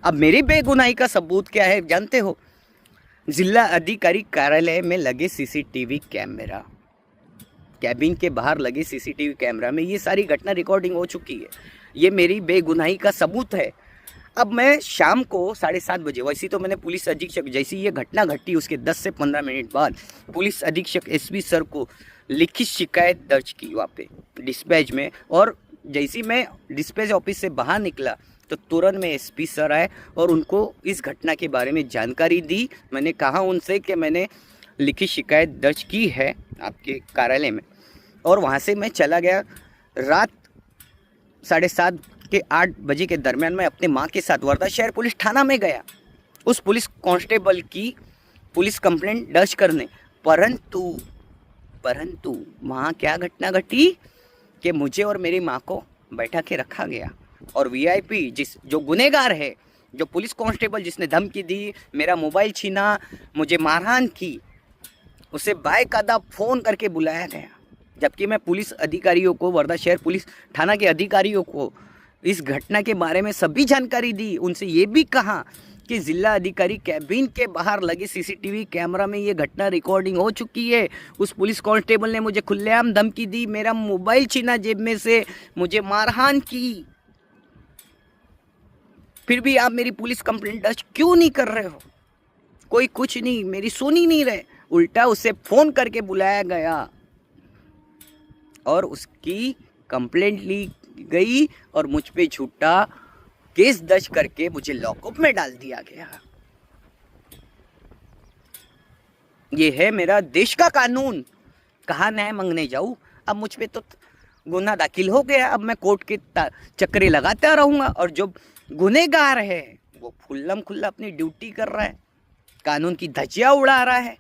अब मेरी बेगुनाही का सबूत क्या है जानते हो? जिला अधिकारी कार्यालय में लगे सीसीटीवी कैमरा, कैबिन के बाहर लगे सीसीटीवी कैमरा में ये सारी घटना रिकॉर्डिंग हो चुकी है। ये मेरी बेगुनाही का सबूत है। अब मैं शाम को 7:30 बजे, वैसे तो मैंने पुलिस अधीक्षक, जैसी ये घटना घटी उसके 10 से 15 मिनट बाद पुलिस अधीक्षक एसपी सर को लिखित शिकायत दर्ज की वहाँ पे डिस्पैच में। और जैसी मैं डिस्पैच ऑफिस से बाहर निकला तो तुरंत में एसपी सर आए और उनको इस घटना के बारे में जानकारी दी। मैंने कहा उनसे कि मैंने लिखित शिकायत दर्ज की है आपके कार्यालय में, और वहाँ से मैं चला गया। रात 7:30 के 8 बजे के दरमियान मैं अपने माँ के साथ वर्धा शहर पुलिस थाना में गया उस पुलिस कांस्टेबल की पुलिस कंप्लेंट दर्ज करने। परंतु वहाँ क्या घटना घटी कि मुझे और मेरी माँ को बैठा के रखा गया, और वीआईपी जो गुनहगार है, जो पुलिस कांस्टेबल जिसने धमकी दी, मेरा मोबाइल छीना, मुझे मारहान की, उसे बाकायदा फ़ोन करके बुलाया गया। जबकि मैं पुलिस अधिकारियों को, वर्धा शहर पुलिस थाना के अधिकारियों को इस घटना के बारे में सभी जानकारी दी। उनसे ये भी कहा कि जिला अधिकारी कैबिन के बाहर लगे सीसीटीवी कैमरा में ये घटना रिकॉर्डिंग हो चुकी है। उस पुलिस कांस्टेबल ने मुझे खुलेआम धमकी दी, मेरा मोबाइल छीना जेब में से, मुझे मारहान की। फिर भी आप मेरी पुलिस कंप्लेंट दर्ज क्यों नहीं कर रहे हो? कोई कुछ नहीं, मेरी सुन ही नहीं रहे। उल्टा उसे फ़ोन करके बुलाया गया और उसकी कंप्लेंट ली गई और मुझ पे झूठा केस दर्ज करके मुझे लॉकअप में डाल दिया गया। ये है मेरा देश का कानून। कहाँ न्याय मांगने जाऊँ? अब मुझ पे तो गुनाह दाखिल हो गया, अब मैं कोर्ट के चक्करे लगाता रहूँगा, और जो गुनहगार है वो खुल्लम खुल्ला अपनी ड्यूटी कर रहा है, कानून की धज्जियाँ उड़ा रहा है।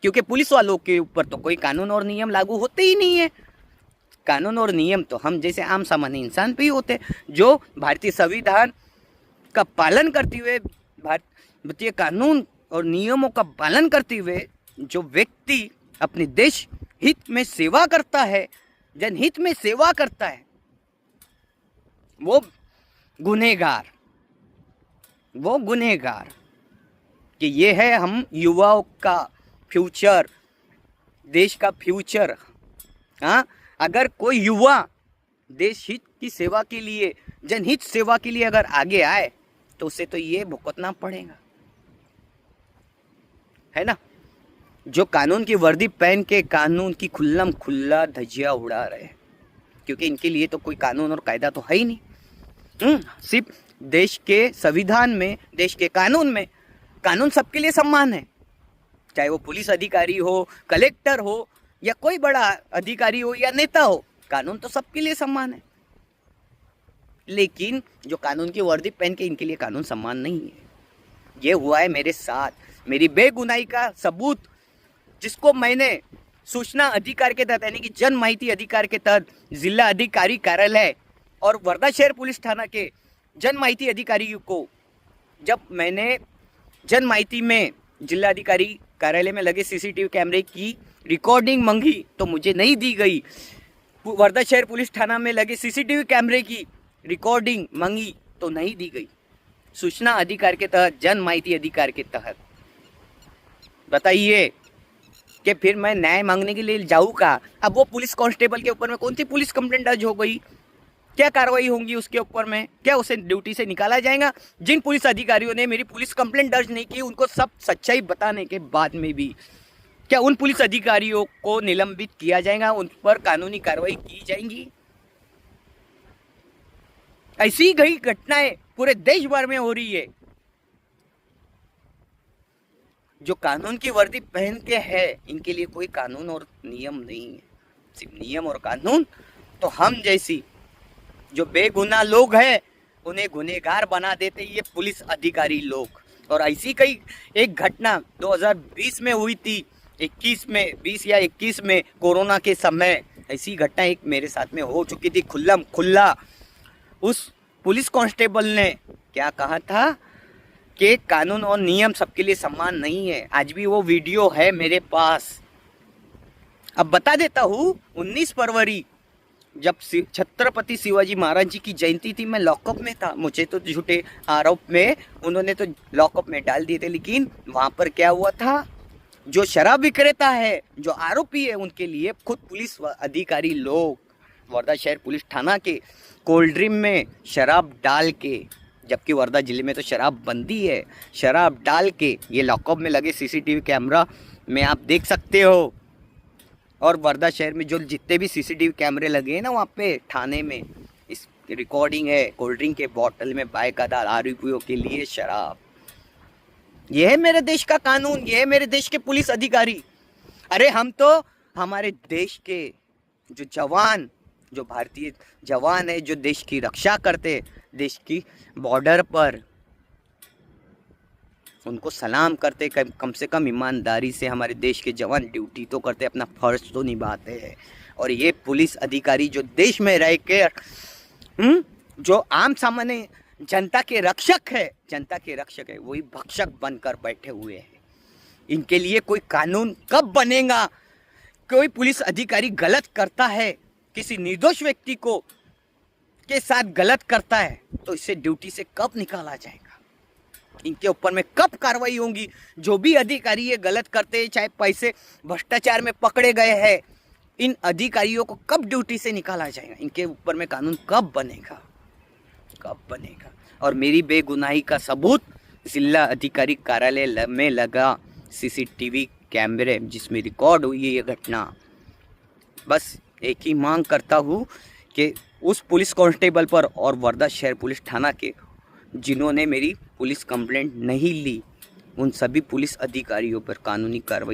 क्योंकि पुलिस वालों के ऊपर तो कोई कानून और नियम लागू होते ही नहीं है। कानून और नियम तो हम जैसे आम सामान्य इंसान पे ही होते, जो भारतीय संविधान का पालन करते हुए, भारतीय कानून और नियमों का पालन करते हुए जो व्यक्ति अपने देश हित में सेवा करता है, जनहित में सेवा करता है, वो गुनहगार कि ये है हम युवाओं का फ्यूचर, देश का फ्यूचर। हाँ, अगर कोई युवा देश हित की सेवा के लिए, जनहित सेवा के लिए अगर आगे आए तो उसे तो ये भुगतना पड़ेगा, है ना? जो कानून की वर्दी पहन के कानून की खुल्लम खुल्ला धज्जियां उड़ा रहे हैं, क्योंकि इनके लिए तो कोई कानून और कायदा तो है ही नहीं। सिर्फ देश के संविधान में, देश के कानून में, कानून सबके लिए समान है, चाहे वो पुलिस अधिकारी हो, कलेक्टर हो, या कोई बड़ा अधिकारी हो या नेता हो, कानून तो सबके लिए समान है। लेकिन जो कानून की वर्दी पहन के, इनके लिए कानून समान नहीं है। ये हुआ है मेरे साथ, मेरी बेगुनाही का सबूत, जिसको मैंने सूचना अधिकार के तहत, यानी कि जन माहिती अधिकार के तहत जिला अधिकारी कार्यालय और वर्धा शहर पुलिस थाना के जन माहिती अधिकारियों को, जब मैंने जन माहिती में जिला अधिकारी कार्यालय में लगे सीसीटीवी कैमरे की रिकॉर्डिंग मांगी तो मुझे नहीं दी गई। वर्धा शहर पुलिस थाना में लगे सीसीटीवी कैमरे की रिकॉर्डिंग मांगी तो नहीं दी गई। सूचना अधिकार के तहत, जन माहिती अधिकार के तहत। बताइए कि फिर मैं न्याय मांगने के लिए जाऊँ का? अब वो पुलिस कांस्टेबल के ऊपर में कौन सी पुलिस कंप्लेंट दर्ज हो गई? क्या कार्रवाई होंगी उसके ऊपर में? क्या उसे ड्यूटी से निकाला जाएगा? जिन पुलिस अधिकारियों ने मेरी पुलिस कंप्लेंट दर्ज नहीं की, उनको सब सच्चाई बताने के बाद में भी क्या उन पुलिस अधिकारियों को निलंबित किया जाएगा? उन पर कानूनी कार्रवाई की जाएंगी? ऐसी कई घटनाएं पूरे देश भर में हो रही है। जो कानून की वर्दी पहन के है, इनके लिए कोई कानून और नियम नहीं है, सिर्फ नियम और कानून। तो हम जैसी जो बेगुनाह लोग हैं उन्हें गुनहगार बना देते ये पुलिस अधिकारी लोग। और ऐसी कई एक घटना 2020 में हुई थी, 20 या 21 में कोरोना के समय ऐसी घटना एक मेरे साथ में हो चुकी थी। खुल्लम खुल्ला उस पुलिस कांस्टेबल ने क्या कहा था कि कानून और नियम सबके लिए समान नहीं है। आज भी वो वीडियो है मेरे पास। अब बता देता हूँ, 19 फरवरी जब छत्रपति शिवाजी महाराज जी की जयंती थी, मैं लॉकअप में था, मुझे तो झूठे आरोप में उन्होंने तो लॉकअप में डाल दिए थे, लेकिन वहाँ पर क्या हुआ था, जो शराब विक्रेता है, जो आरोपी है, उनके लिए खुद पुलिस अधिकारी लोग वर्धा शहर पुलिस थाना के कोल्ड ड्रिंक में शराब डाल के, जबकि वर्धा जिले में तो शराब बंदी है, शराब डाल के ये लॉकअप में लगे सीसीटीवी कैमरा में आप देख सकते हो। और वर्धा शहर में जो जितने भी सीसीटीवी कैमरे लगे हैं ना, वहाँ पे थाने में इस रिकॉर्डिंग है, कोल्ड ड्रिंक के बॉटल में बाकायदा आरोपियों के लिए शराब। यह है मेरे देश का कानून, यह है मेरे देश के पुलिस अधिकारी। अरे हम तो हमारे देश के जो जवान, जो भारतीय जवान है, जो देश की रक्षा करते, देश की बॉर्डर पर, उनको सलाम करते। कम से कम ईमानदारी से हमारे देश के जवान ड्यूटी तो करते, अपना फर्ज तो निभाते हैं। और ये पुलिस अधिकारी जो देश में रह के जो आम सामान्य जनता के रक्षक है, जनता के रक्षक है, वही भक्षक बनकर बैठे हुए हैं। इनके लिए कोई कानून कब बनेगा? कोई पुलिस अधिकारी गलत करता है, किसी निर्दोष व्यक्ति को के साथ गलत करता है, तो इसे ड्यूटी से कब निकाला जाएगा? इनके ऊपर में कब कार्रवाई होगी? जो भी अधिकारी ये गलत करते हैं, चाहे पैसे भ्रष्टाचार में पकड़े गए हैं, इन अधिकारियों को कब ड्यूटी से निकाला जाएगा? इनके ऊपर में कानून कब बनेगा? कब बनेगा? और मेरी बेगुनाही का सबूत जिला अधिकारी कार्यालय में लगा सीसीटीवी कैमरे, जिसमें रिकॉर्ड हुई है ये घटना। बस एक ही मांग करता हूँ कि उस पुलिस कांस्टेबल पर और वर्धा शहर पुलिस थाना के जिन्होंने मेरी पुलिस कंप्लेंट नहीं ली, उन सभी पुलिस अधिकारियों पर कानूनी कार्रवाई